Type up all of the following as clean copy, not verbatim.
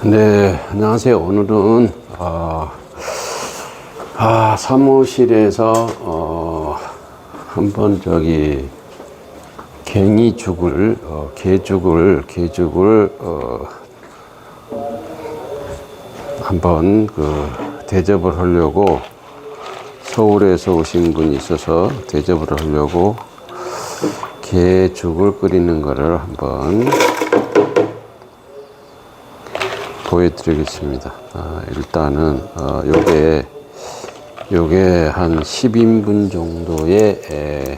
네, 안녕하세요. 오늘은 사무실에서 한번 갱이죽을 개죽을 한번 대접을 하려고, 서울에서 오신 분이 있어서 대접을 하려고 개죽을 끓이는 거를 한번 보여드리겠습니다. 일단은 요게 한 10인분 정도의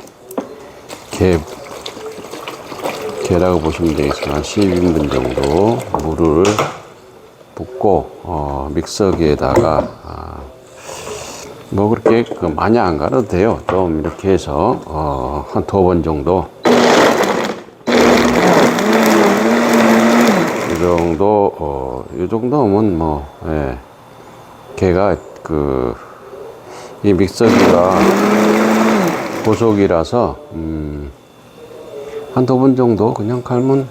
개라고 보시면 되겠습니다. 한 10인분 정도 물을 붓고 믹서기에다가 뭐 그렇게 많이 안 갈아도 돼요. 좀 이렇게 해서 한 2번 정도, 이 정도면 걔가 이 믹서기가 고속이라서 한 2번 정도 그냥 갈면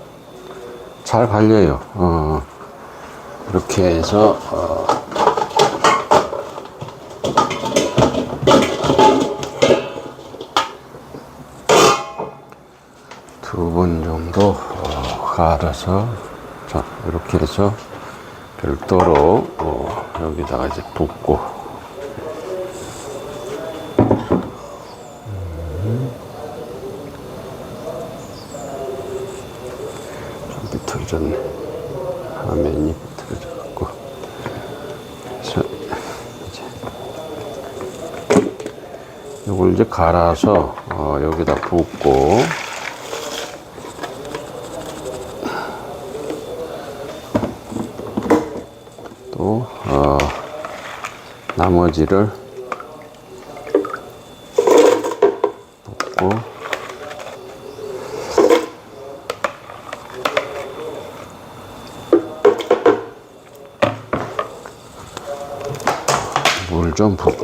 잘 갈려요. 이렇게 해서 두 번 정도 갈아서, 자, 이렇게 해서 별도로 여기다가 이제 붓고, 좀 비틀어졌네. 화면이 비틀어져갖고. 그래서 이걸 이제 갈아서 여기다 붓고, 또 나머지를 붓고, 물 좀 붓고,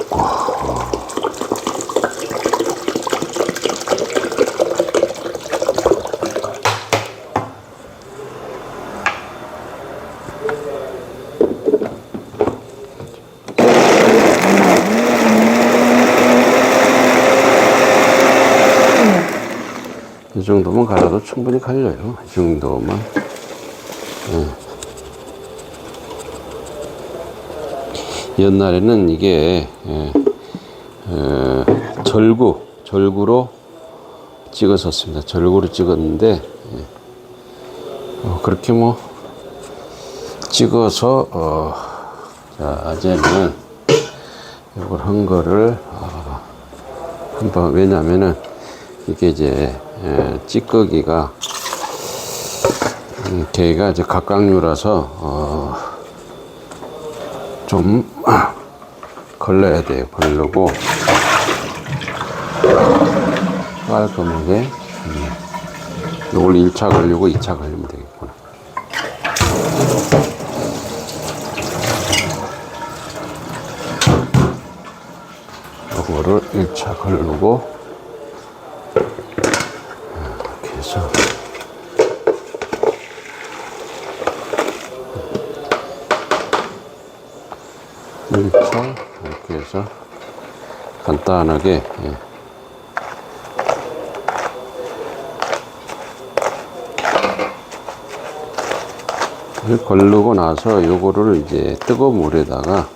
이 정도만 갈아도 충분히 갈려요. 이 정도만. 옛날에는 이게 절구로 찍었었습니다. 절구로 찍었는데 그렇게 찍어서 자, 이제는 이걸 한 거를 한번, 왜냐면은 이게 이제 찌꺼기가 걔가 이제 각각류라서 좀 걸러야 돼요. 걸르고 깔끔하게 이걸 1차 걸리고 2차 걸리면 되겠구나. 이거를 1차 걸르고 이렇게 해서 이렇게 해서 간단하게 걸르고 나서 요거를 이제 뜨거운 물에다가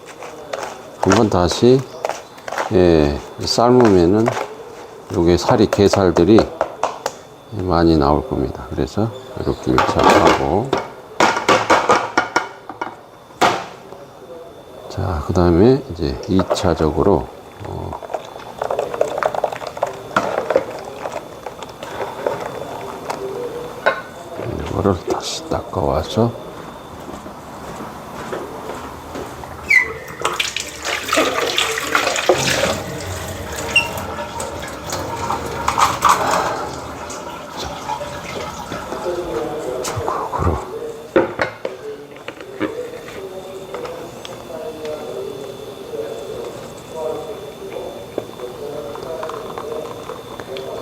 한번 다시 삶으면은 요게 게살들이 많이 나올 겁니다. 그래서 이렇게 1차 하고, 자, 그 다음에 이제 2차적으로 이거를 다시 닦아와서 적극으로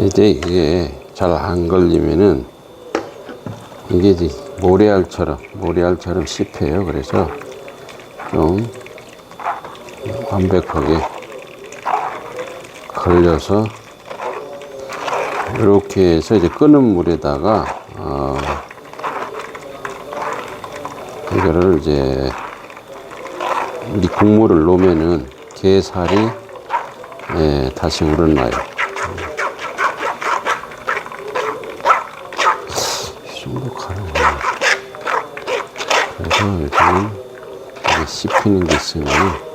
이제 이게 잘 안 걸리면은 이게 이제 모래알처럼 씹혀요. 그래서 좀 완벽하게 걸려서 이렇게 해서 이제 끓는 물에다가 이거를 이제 이 국물을 놓으면은 게살이 다시 우러나요. 이 정도 가능해요. 그래서 요즘은 이게 씹히는 게 있으면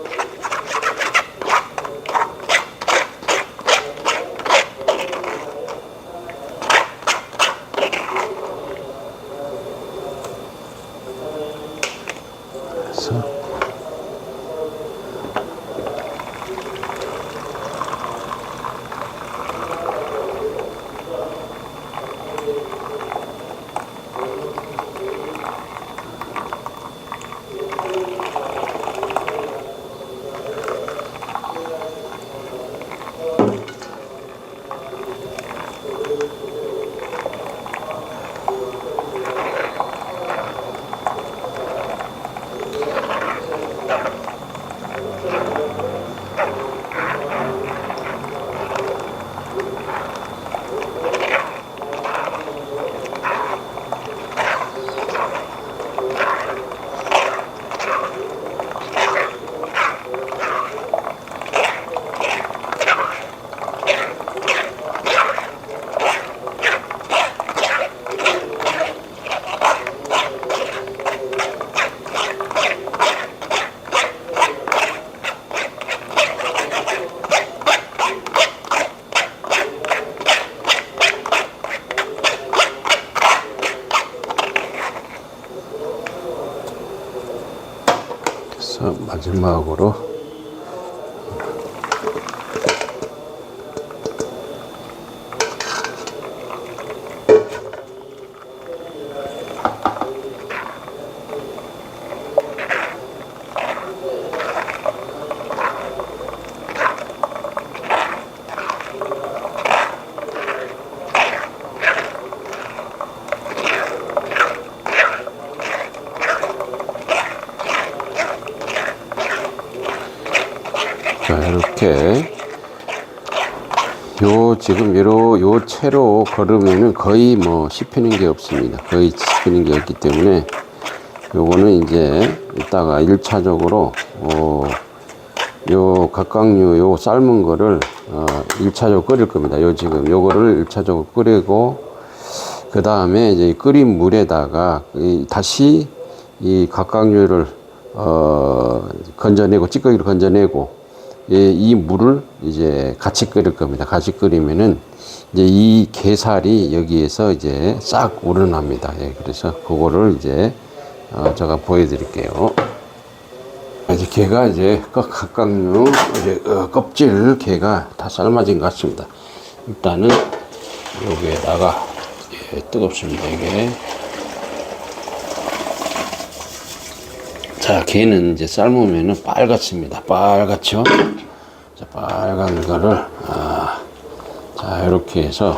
그래서 마지막으로 자, 이렇게 지금 요 채로 걸으면은 거의 뭐 씹히는 게 없습니다. 거의 씹히는 게 없기 때문에 요거는 이제 이따가 1차적으로 요 각각류 요 삶은 거를 1차적으로 끓일 겁니다. 지금 요거를 1차적으로 끓이고 그 다음에 이제 끓인 물에다가 다시 이 각각류를 건져내고 찌꺼기를 건져내고 이 물을 이제 같이 끓일 겁니다. 같이 끓이면은 이제 이 게살이 여기에서 이제 싹 우러납니다. 그래서 그거를 이제 제가 보여드릴게요. 이제 게가 이제 각각류 이제 껍질 게가 다 삶아진 것 같습니다. 일단은 여기에다가 뜨겁습니다. 이게 자, 게는 이제 삶으면은 빨갛습니다. 빨갛죠? 자, 빨간 거를, 자, 이렇게 해서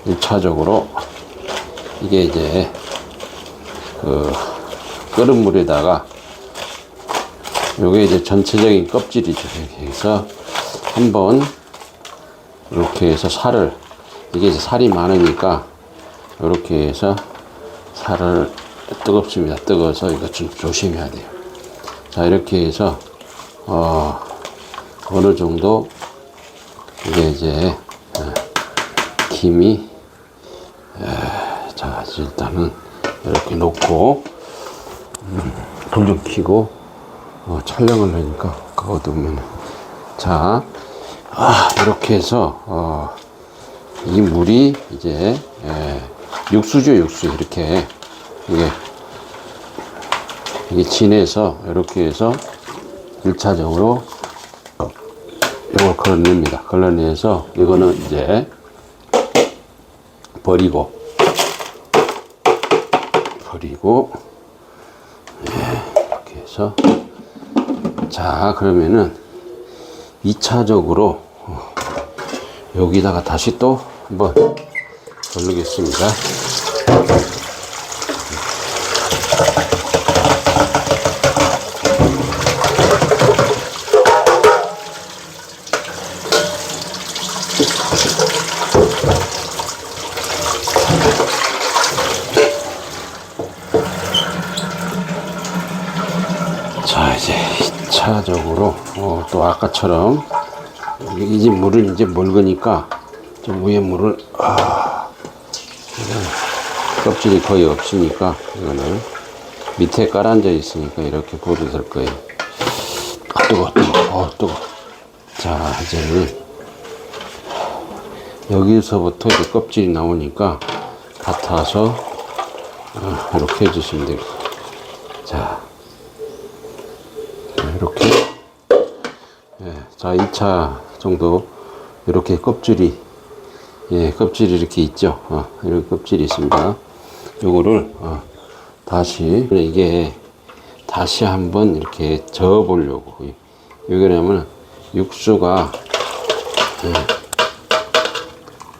1차적으로 이게 이제 끓은 물에다가 요게 이제 전체적인 껍질이죠. 이렇게 해서 한번 이렇게 해서 살을, 이게 이제 살이 많으니까 이렇게 해서 살을 뜨겁습니다. 뜨거워서 이거 좀 조심해야 돼요. 자, 이렇게 해서 어느 정도 이게 이제 김이 자, 일단은 이렇게 놓고 불 좀 켜고 촬영을 하니까 어두우면 자, 이렇게 해서 이 물이 이제 육수죠. 육수. 이렇게 이게 진해서 이렇게 해서 1차적으로 이걸 걸러냅니다. 걸러내서 이거는 이제 버리고 이렇게 해서 자, 그러면은 2차적으로 여기다가 다시 또 한번 걸르겠습니다. 이제 2차적으로 또 아까처럼 이제 물을 이제 먹으니까 좀 위에 물을 껍질이 거의 없으니까 이거는 밑에 깔아앉아 있으니까 이렇게 부어도 될 거예요. 뜨거. 자, 이제는 여기서부터 이제 껍질이 나오니까 같아서 이렇게 해주시면 되고, 자, 이렇게, 자, 2차 정도 이렇게 껍질이 이렇게 있죠. 이렇게 껍질이 있습니다. 요거를 다시 이게 다시 한번 이렇게 저어 보려고. 왜 그러냐면 육수가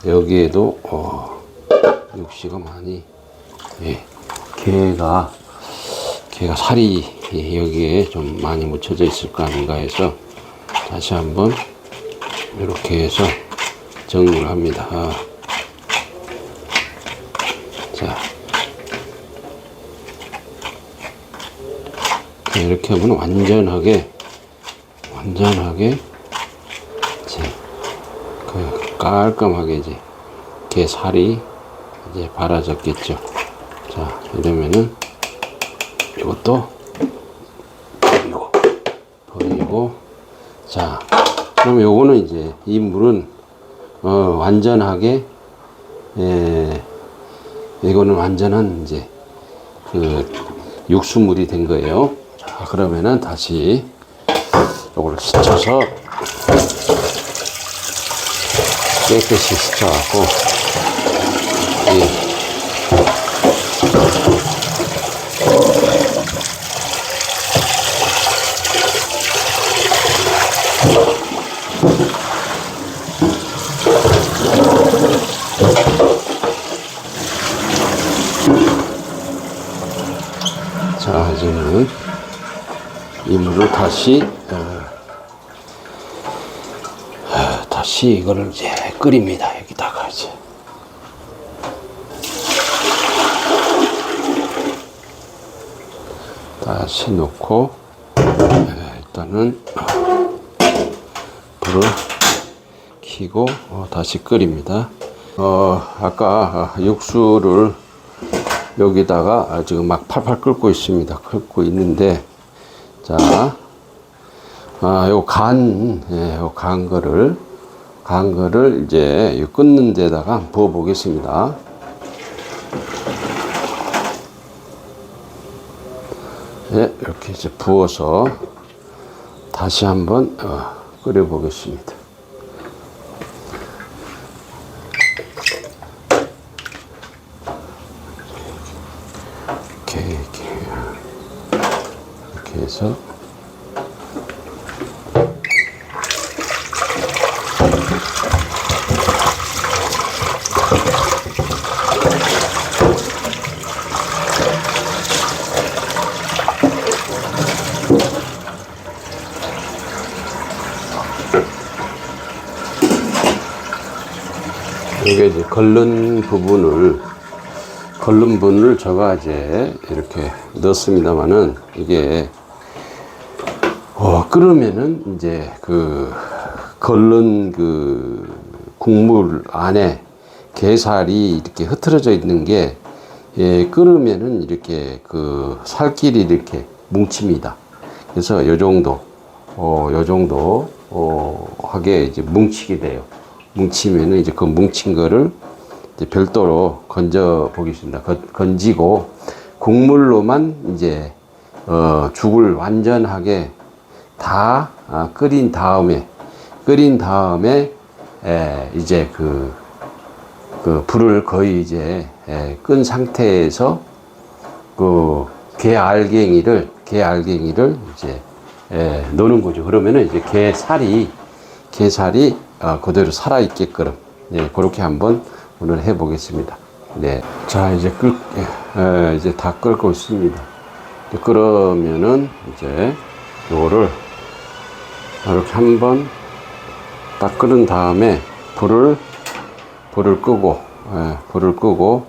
여기에도 육수가 많이 게가 살이 여기에 좀 많이 묻혀져 있을 거 아닌가 해서 다시 한번 이렇게 해서 정리를 합니다. 자, 이렇게 하면 완전하게 이제 깔끔하게 이제 게 살이 이제 발라졌겠죠. 자, 이러면은 이것도 버리고, 자, 그럼 요거는 이제 이 물은 완전하게 이거는 완전한 이제 그 육수물이 된 거예요. 자, 그러면은 다시 요걸 씻어서 깨끗이 씻어갖고 자, 이제는 이 물을 다시 이거를 이제 끓입니다. 여기다가 이제 다시 넣고 일단은 불을 켜고 다시 끓입니다. 아까 육수를 여기다가 지금 막 팔팔 끓고 있습니다. 끓고 있는데, 자, 요 간 거를 이제 끓는 데다가 부어 보겠습니다. 이렇게 이제 부어서 다시 한번 끓여 보겠습니다. 이렇게 해서 이게 이제 끓는 부분을 제가 이제 이렇게 넣습니다만은, 이게 끓으면은 이제 그 끓는 그 국물 안에 게살이 이렇게 흐트러져 있는 게 끓으면은 이렇게 그 살끼리 이렇게 뭉칩니다. 그래서 요 정도 하게 이제 뭉치게 돼요. 뭉치면은 이제 그 뭉친 거를 이제 별도로 건져 보겠습니다. 건지고 국물로만 이제 죽을 완전하게 다 끓인 다음에 이제 그 불을 거의 이제 끈 상태에서 그 게알갱이를 이제 넣는 거죠. 그러면은 이제 게살이 그대로 살아 있게끔 그렇게 한번 오늘 해 보겠습니다. 네, 자, 이제 이제 다 끓고 있습니다. 그러면은 이제 요거를 이렇게 한번 딱 끓은 다음에 불을 끄고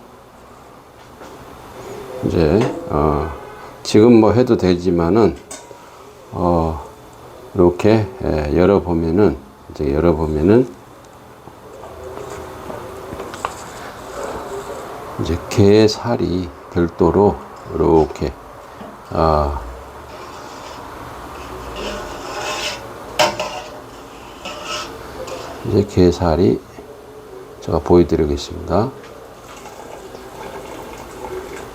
이제 지금 뭐 해도 되지만은 이렇게 열어보면은 이제 게살이 별도로 이렇게 이제 게살이 제가 보여드리겠습니다.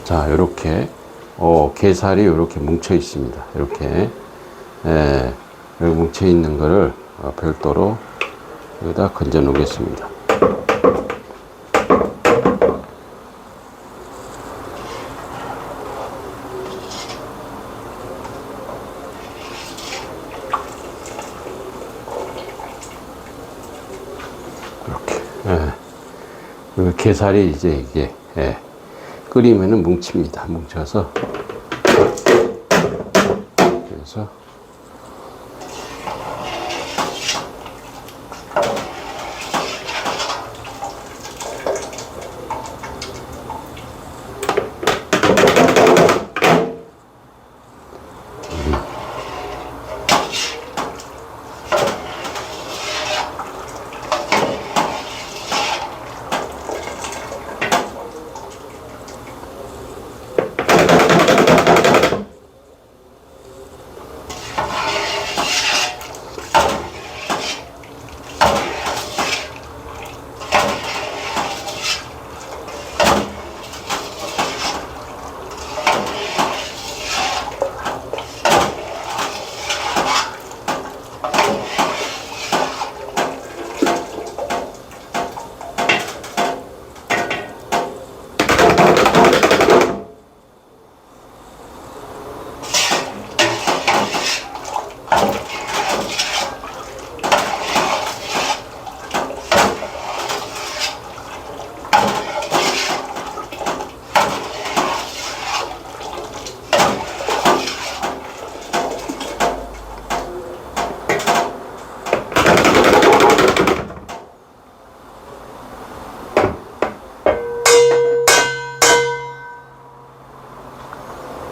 자, 이렇게 게살이 이렇게 뭉쳐 있습니다. 이렇게 뭉쳐 있는 거를 별도로 여기다 건져 놓겠습니다. 이렇게 게살이 이제 이게 끓이면은 뭉칩니다. 뭉쳐서 그래서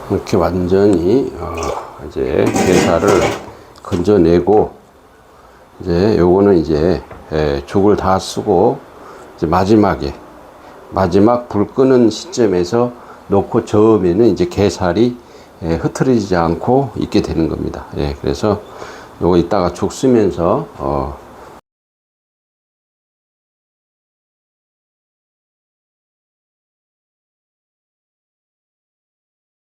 이렇게 완전히 이제 게살을 건져내고 이제 요거는 이제 죽을 다 쓰고 이제 마지막 불 끄는 시점에서 놓고 저으면은 이제 게살이 흐트러지지 않고 있게 되는 겁니다. 그래서 요거 이따가 죽 쓰면서